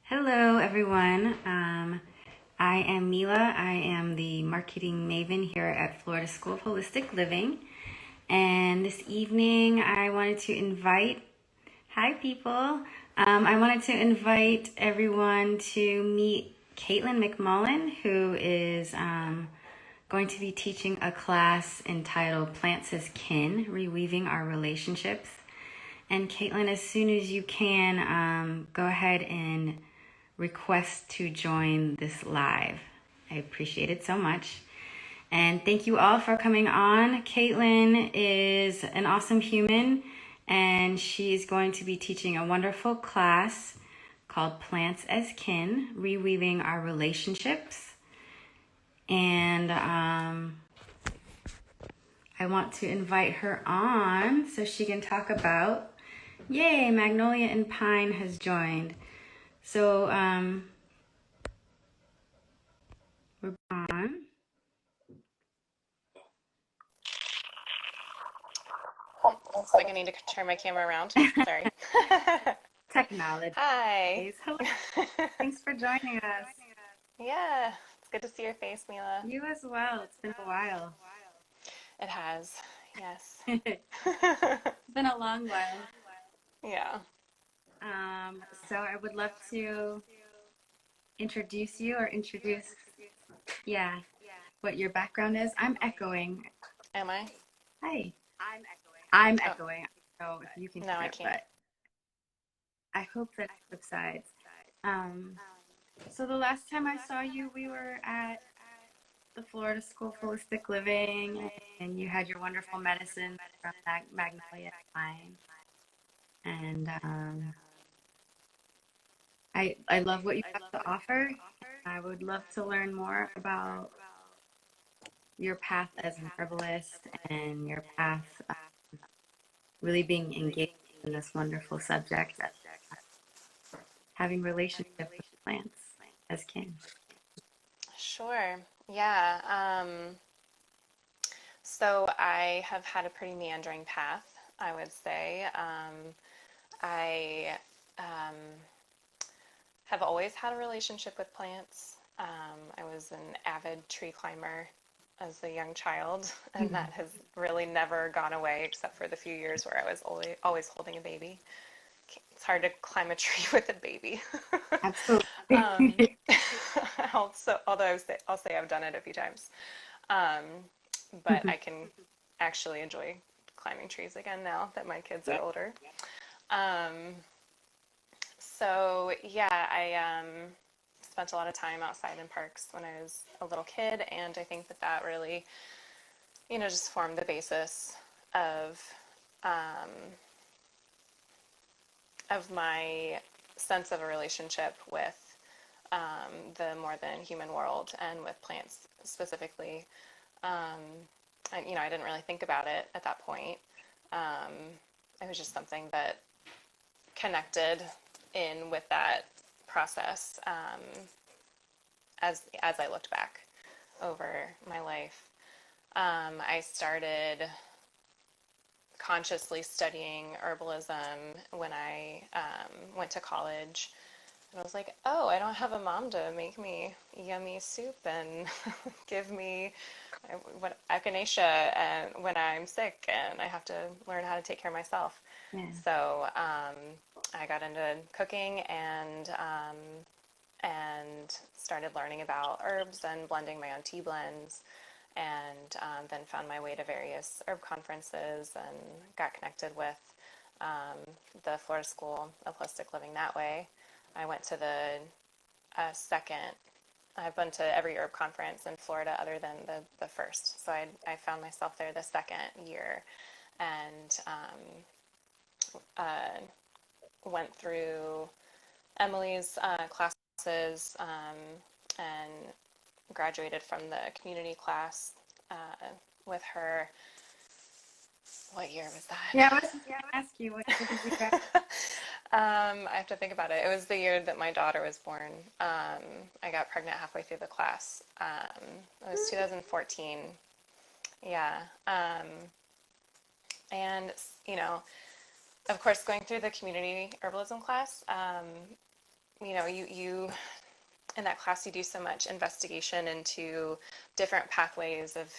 Hello, everyone. I am Mila. I am the marketing maven here at Florida School of Holistic Living. And this evening, I wanted to invite, hi, people. I wanted to invite everyone to meet Caitlin McMullen, who is going to be teaching a class entitled Plants as Kin, Reweaving Our Relationships. And Caitlin, as soon as you can, go ahead and request to join this live. I appreciate it so much. And thank you all for coming on. Caitlin is an awesome human, and she's going to be teaching a wonderful class called Plants as Kin, Reweaving Our Relationships. And I want to invite her on so she can talk about, yay, Magnolia and Pine has joined. So we're on. Looks like I need to turn my camera around. Sorry. Technology. Hi. Hello. Thanks for joining us. Yeah, it's good to see your face, Mila. You as well. It's been a while. It has, yes. It's been a long while. Yeah. So I would love to introduce you or introduce, what your background is. I'm echoing. Am I? Hi. I'm Oh, echoing. So if you can no, hear I it, can't. but I hope that it subsides. Um, so the last time I saw you, we were at the Florida School of Holistic Living, and you had your wonderful medicine from Magnolia Line. And I love what you have to offer. I would love to learn more about your path as an herbalist and your path really being engaged in this wonderful subject of having relationship with plants as kin. Sure. Yeah. So I have had a pretty meandering path, I would say. I um, have always had a relationship with plants. I was an avid tree climber as a young child, and that has really never gone away except for the few years where I was always holding a baby. It's hard to climb a tree with a baby. um, Absolutely. although I'll say I've done it a few times. Um, but I can actually enjoy climbing trees again now that my kids are older. Um, so yeah, I spent a lot of time outside in parks when I was a little kid, and I think that really, just formed the basis of um, my sense of a relationship with the more than human world and with plants specifically. Um, I didn't really think about it at that point. Um, it was just something that connected in with that process as I looked back over my life. I started consciously studying herbalism when I went to college. And I was like, oh, I don't have a mom to make me yummy soup and give me what echinacea and when I'm sick and I have to learn how to take care of myself. Yeah. So I got into cooking and started learning about herbs and blending my own tea blends, and then found my way to various herb conferences and got connected with um, the Florida School of Holistic Living that way. I went to the second, I've been to every herb conference in Florida other than the first. So I found myself there the second year and uh, went through Emily's classes and graduated from the community class with her. What year was Yeah, that? I was going to ask you, what did you grab? I have to think about it. It was the year that my daughter was born. I got pregnant halfway through the class. It was 2014. Yeah. And, of course, going through the community herbalism class, you in that class, you do so much investigation into different pathways of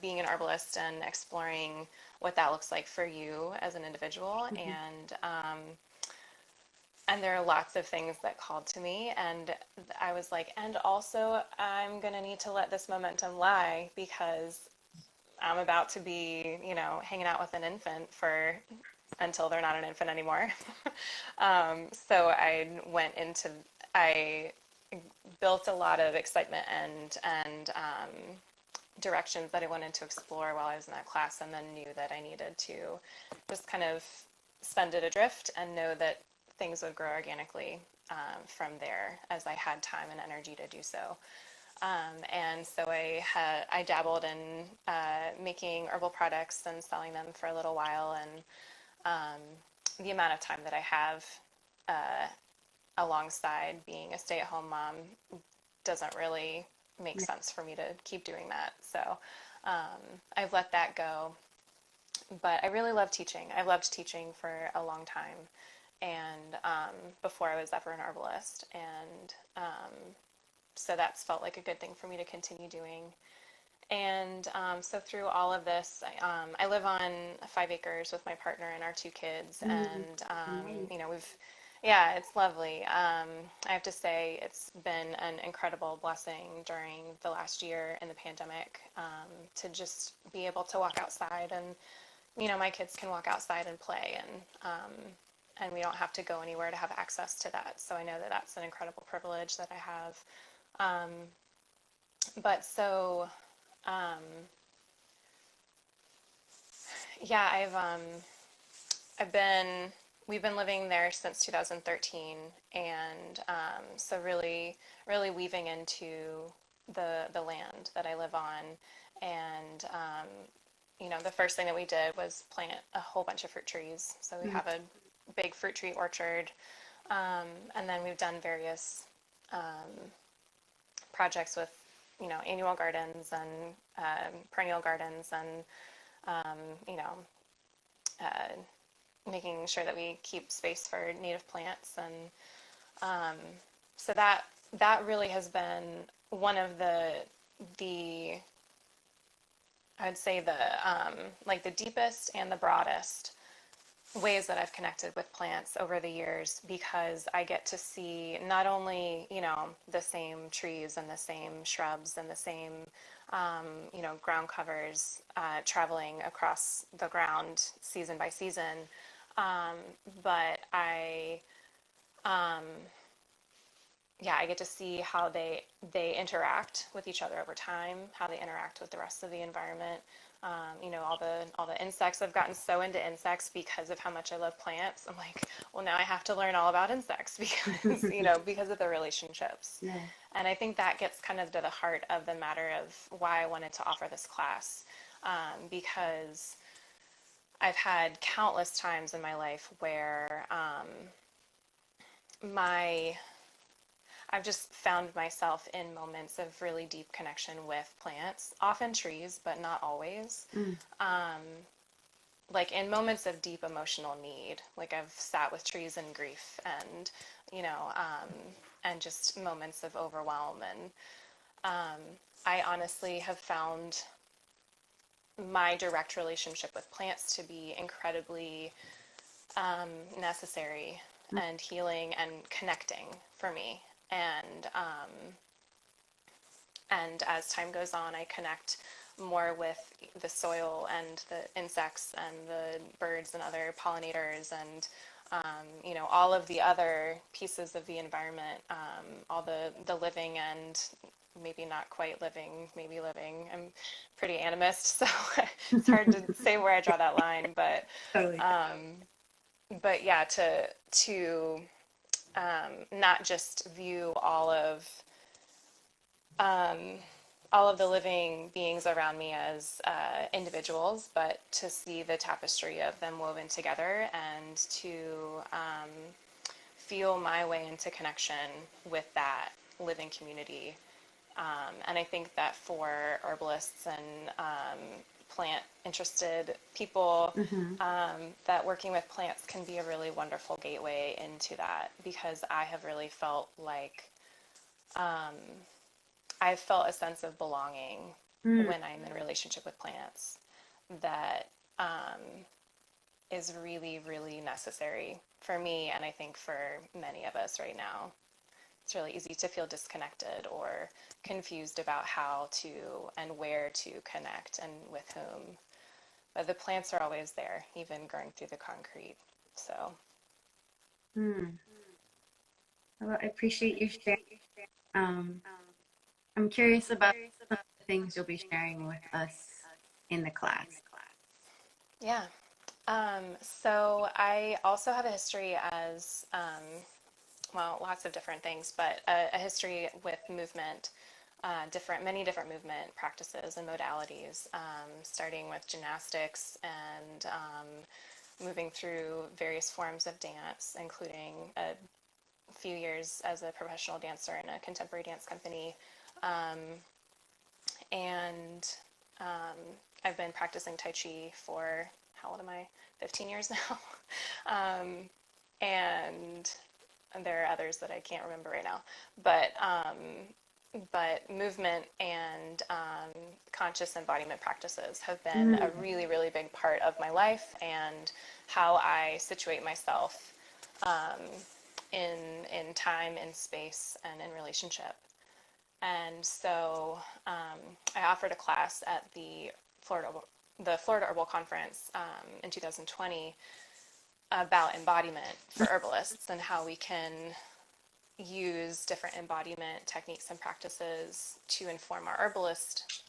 being an herbalist and exploring what that looks like for you as an individual. And there are lots of things that called to me, and I was like, and also I'm going to need to let this momentum lie because I'm about to be, hanging out with an infant for until they're not an infant anymore. So I built a lot of excitement and directions that I wanted to explore while I was in that class, and then knew that I needed to just kind of send it adrift and know that things would grow organically from there as I had time and energy to do so. And so I dabbled in making herbal products and selling them for a little while, and the amount of time that I have alongside being a stay-at-home mom doesn't really make sense for me to keep doing that. So I've let that go. But I really love teaching. I loved teaching for a long time, and before I was ever an herbalist. And so that's felt like a good thing for me to continue doing. And so through all of this, I live on 5 acres with my partner and our 2 kids. And, yeah, it's lovely. I have to say it's been an incredible blessing during the last year in the pandemic to just be able to walk outside, and, my kids can walk outside and play, and we don't have to go anywhere to have access to that. So I know that that's an incredible privilege that I have. But so, yeah, we've been living there since 2013, and so really weaving into the land that I live on. And the first thing that we did was plant a whole bunch of fruit trees. So we have a big fruit tree orchard, and then we've done various projects with annual gardens and perennial gardens, and um, you know uh, making sure that we keep space for native plants. And so that really has been one of the I'd say like the deepest and the broadest ways that I've connected with plants over the years, because I get to see not only, the same trees and the same shrubs and the same, ground covers traveling across the ground season by season, but I get to see how they interact with each other over time, how they interact with the rest of the environment. All the insects. I've gotten so into insects because of how much I love plants. I'm like, well, now I have to learn all about insects because because of the relationships. Yeah. And I think that gets kind of to the heart of the matter of why I wanted to offer this class, because I've had countless times in my life where I've just found myself in moments of really deep connection with plants, often trees, but not always. Like in moments of deep emotional need, like I've sat with trees in grief, and, and just moments of overwhelm. And I honestly have found my direct relationship with plants to be incredibly necessary and healing and connecting for me. And as time goes on, I connect more with the soil and the insects and the birds and other pollinators, and all of the other pieces of the environment, all the living and maybe not quite living, maybe living. I'm pretty animist, so it's hard to say where I draw that line, but Totally. yeah, to not just view all of the living beings around me as individuals, but to see the tapestry of them woven together, and to feel my way into connection with that living community. And I think that for herbalists and plant interested people, Mm-hmm. that working with plants can be a really wonderful gateway into that, because I have really felt like I've felt a sense of belonging Mm. when I'm in a relationship with plants that is really, really necessary for me, and I think for many of us right now. It's really easy to feel disconnected or confused about how to and where to connect and with whom. But the plants are always there, even growing through the concrete. So, Mm. Well, I appreciate your share. Um, I'm curious about some of the things you'll be sharing with us in the class. yeah. So I also have a history as, well, lots of different things, but a history with movement, many different movement practices and modalities, starting with gymnastics and moving through various forms of dance, including a few years as a professional dancer in a contemporary dance company. And I've been practicing Tai Chi for, how old am I? 15 years now. And there are others that I can't remember right now. But movement and conscious embodiment practices have been a Mm. really, really big part of my life and how I situate myself in time, in space, and in relationship. And so I offered a class at Florida the Florida Herbal Conference in 2020 about embodiment for herbalists and how we can use different embodiment techniques and practices to inform our herbalist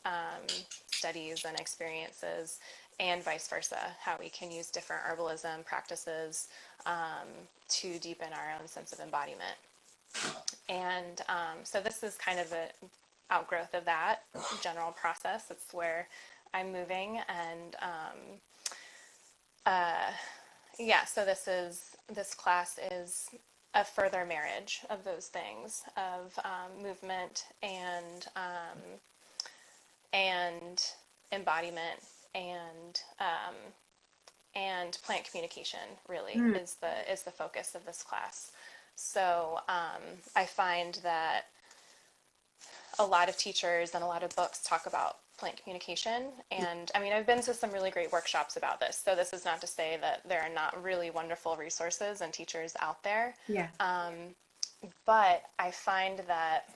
studies and experiences, and vice versa, how we can use different herbalism practices to deepen our own sense of embodiment. And so this is kind of an outgrowth of that general process. It's where I'm moving, and yeah, so this class is a further marriage of those things, of movement and embodiment and plant communication. Really Mm. is the focus of this class. So I find that a lot of teachers and a lot of books talk about plant communication. And I mean, I've been to some really great workshops about this. So this is not to say that there are not really wonderful resources and teachers out there. Yeah. But I find that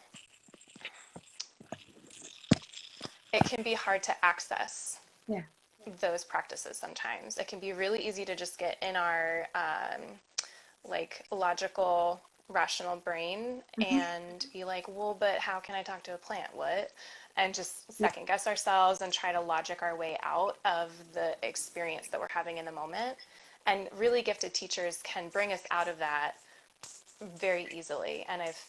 it can be hard to access Yeah. those practices sometimes. It can be really easy to just get in our like logical, rational brain Mm-hmm. and be like, well, but how can I talk to a plant? What? And just Yeah. second guess ourselves and try to logic our way out of the experience that we're having in the moment. And really gifted teachers can bring us out of that very easily. And I've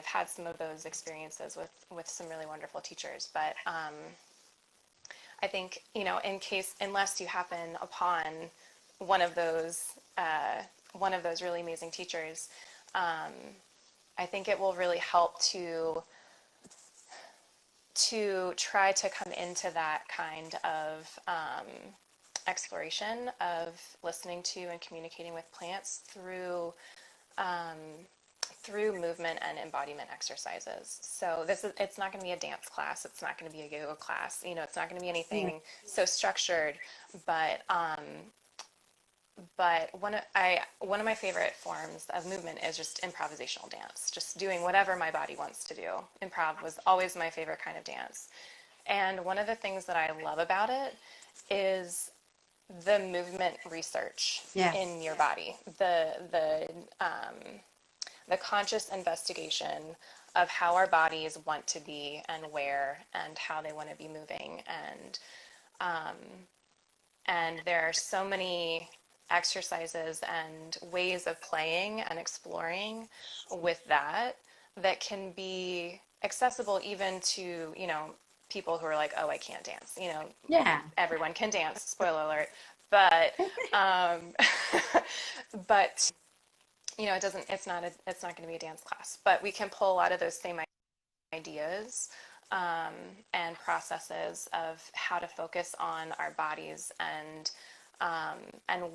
had some of those experiences with some really wonderful teachers. But I think, unless you happen upon one of those, one of those really amazing teachers, I think it will really help to try to come into that kind of exploration of listening to and communicating with plants through movement and embodiment exercises. So it's not going to be a dance class. It's not going to be a yoga class. It's not going to be Yeah. anything so structured. But one of my favorite forms of movement is just improvisational dance. Just doing whatever my body wants to do. Improv was always my favorite kind of dance. And one of the things that I love about it is the movement research Yeah. in your body, the conscious investigation of how our bodies want to be and where and how they want to be moving. And there are so many exercises and ways of playing and exploring with that can be accessible even to, people who are like, oh, I can't dance. Yeah. Everyone can dance, spoiler alert. But but it's not going to be a dance class, but we can pull a lot of those same ideas and processes of how to focus on our bodies and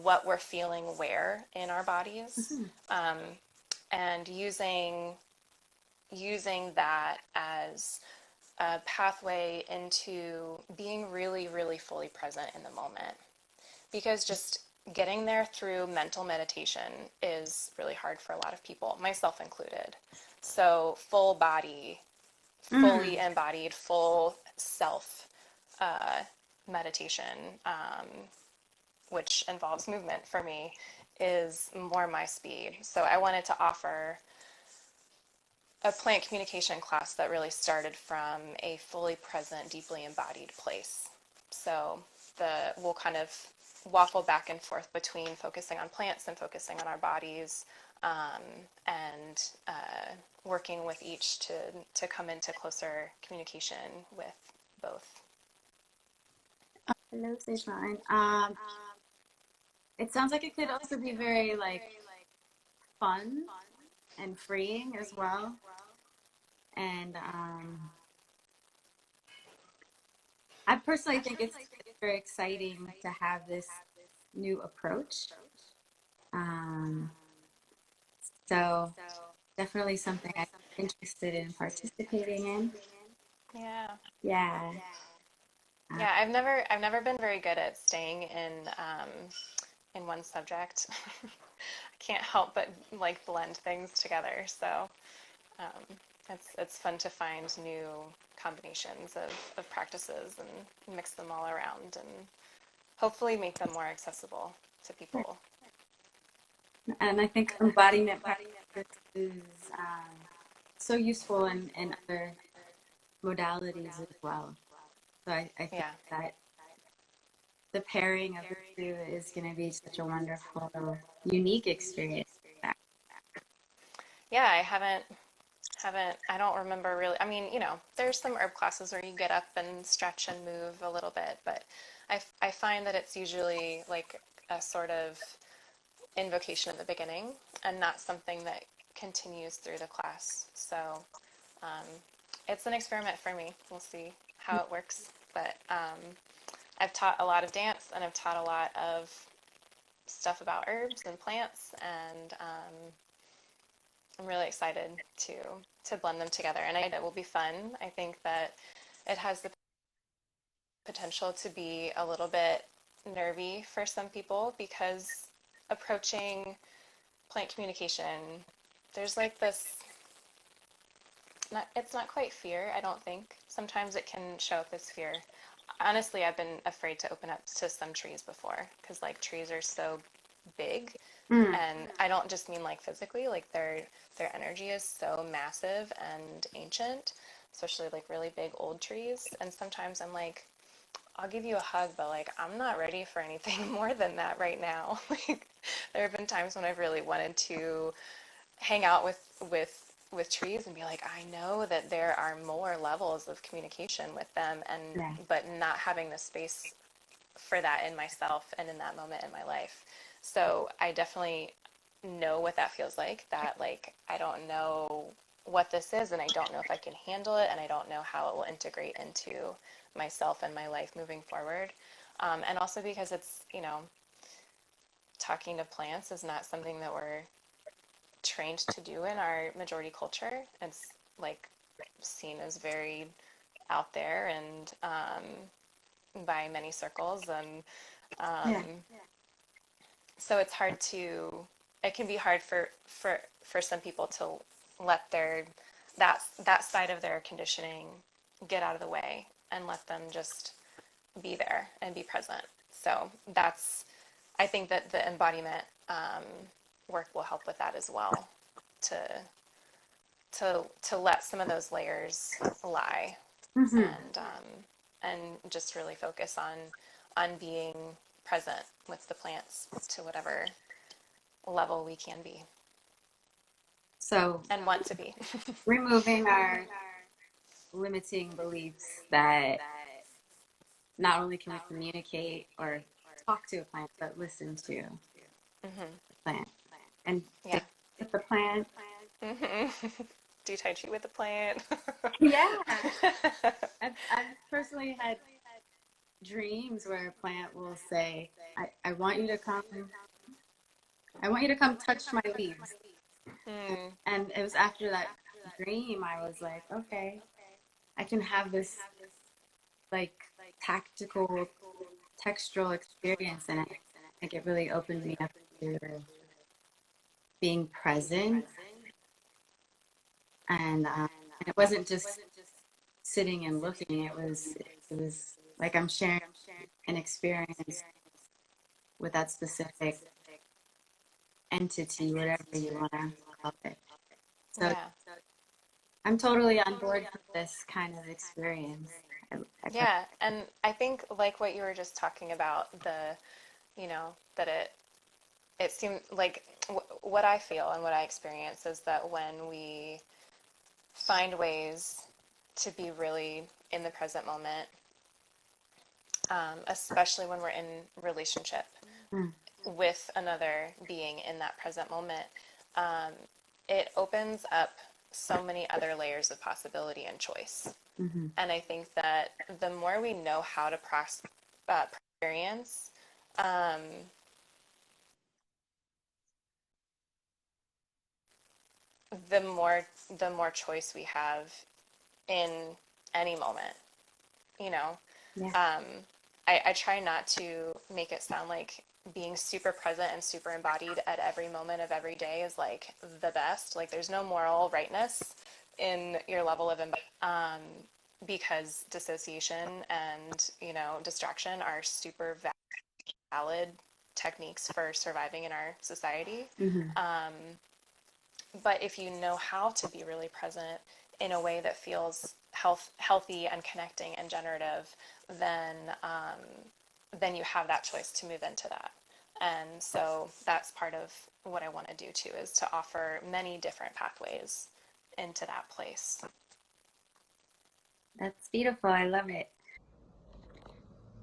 what we're feeling where in our bodies, Mm-hmm. and using that as a pathway into being really, really fully present in the moment. Because just getting there through mental meditation is really hard for a lot of people, myself included. So, full body, Mm-hmm. fully embodied, full self meditation, which involves movement for me, is more my speed. So, I wanted to offer a plant communication class that really started from a fully present, deeply embodied place. So we'll kind of waffle back and forth between focusing on plants and focusing on our bodies, um, and working with each to come into closer communication with both. Hello, Sejman. It sounds like it could also be very like fun and freeing as well. And I personally think it's very exciting to have this new approach. Um, so definitely something I'm interested in participating in. Yeah. Yeah. Uh, Yeah, I've never been very good at staying in one subject. I can't help but like blend things together. So um, it's fun to find new combinations of practices and mix them all around and hopefully make them more accessible to people. and I think embodiment practice is so useful in other modalities as well. So I think Yeah. that the pairing of the two is going to be such a wonderful, unique experience. Yeah, I don't remember really. I mean, there's some herb classes where you get up and stretch and move a little bit, but I find that it's usually like a sort of invocation at the beginning and not something that continues through the class. So um, it's an experiment for me. We'll see how it works. But I've taught a lot of dance and I've taught a lot of stuff about herbs and plants, and I'm really excited to blend them together. And it will be fun. I think that it has the potential to be a little bit nervy for some people because approaching plant communication, there's like this, it's not quite fear, I don't think. Sometimes it can show up as fear. Honestly, I've been afraid to open up to some trees before because like trees are so big, Mm, and I don't just mean like physically, like their energy is so massive and ancient, especially like really big old trees. And sometimes I'm like, I'll give you a hug, but like I'm not ready for anything more than that right now. Like there have been times when I've really wanted to hang out with trees and be like, I know that there are more levels of communication with them, and yeah. but not having the space for that in myself and in that moment in my life. So I definitely know what that feels like, that like I don't know what this is and I don't know if I can handle it and I don't know how it will integrate into myself and my life moving forward. And also because it's, talking to plants is not something that we're trained to do in our majority culture. It's like seen as very out there and by many circles, and um, Yeah. so it can be hard for some people to let that side of their conditioning get out of the way and let them just be there and be present. So I think that the embodiment work will help with that as well, to to let some of those layers lie, Hmm. and just really focus on being present with the plants to whatever level we can be So and want to be. removing our limiting beliefs that not only can we communicate or talk to a plant, but listen to the Hmm. plant and Yeah. dance with the plant. Hmm. do Tai Chi with the plant. Yeah. I've personally had dreams where a plant will say, I want you to come, I want you to come touch my leaves. Mm, And it was after that dream, I was like, okay, I can have this like tactical, textural experience in it. Like it really opened me up to being present. And it wasn't just sitting and looking. It was like I'm sharing an experience with that specific entity, whatever you want to call it. So yeah. I'm totally on board for this kind of experience. I Yeah, and I think like what you were just talking about, that it seemed like what I feel and what I experience is that when we find ways to be really in the present moment, especially when we're in relationship Mm, with another being in that present moment, um, it opens up so many other layers of possibility and choice. mm-hmm. And I think that the more we know how to experience, um, the more choice we have in any moment. You know, Yeah. um, I try not to make it sound like being super present and super embodied at every moment of every day is like the best. Like there's no moral rightness in your level of because dissociation and distraction are super valid techniques for surviving in our society. Mm-hmm. Um, but if you know how to be really present in a way that feels healthy and connecting and generative, then then you have that choice to move into that. And so that's part of what I want to do too, is to offer many different pathways into that place. That's beautiful. I love it.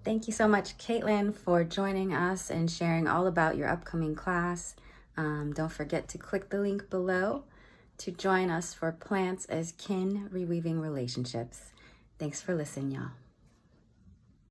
Thank you so much, Caitlin, for joining us and sharing all about your upcoming class. Don't forget to click the link below to join us for Plants as Kin Reweaving Relationships. Thanks for listening, y'all.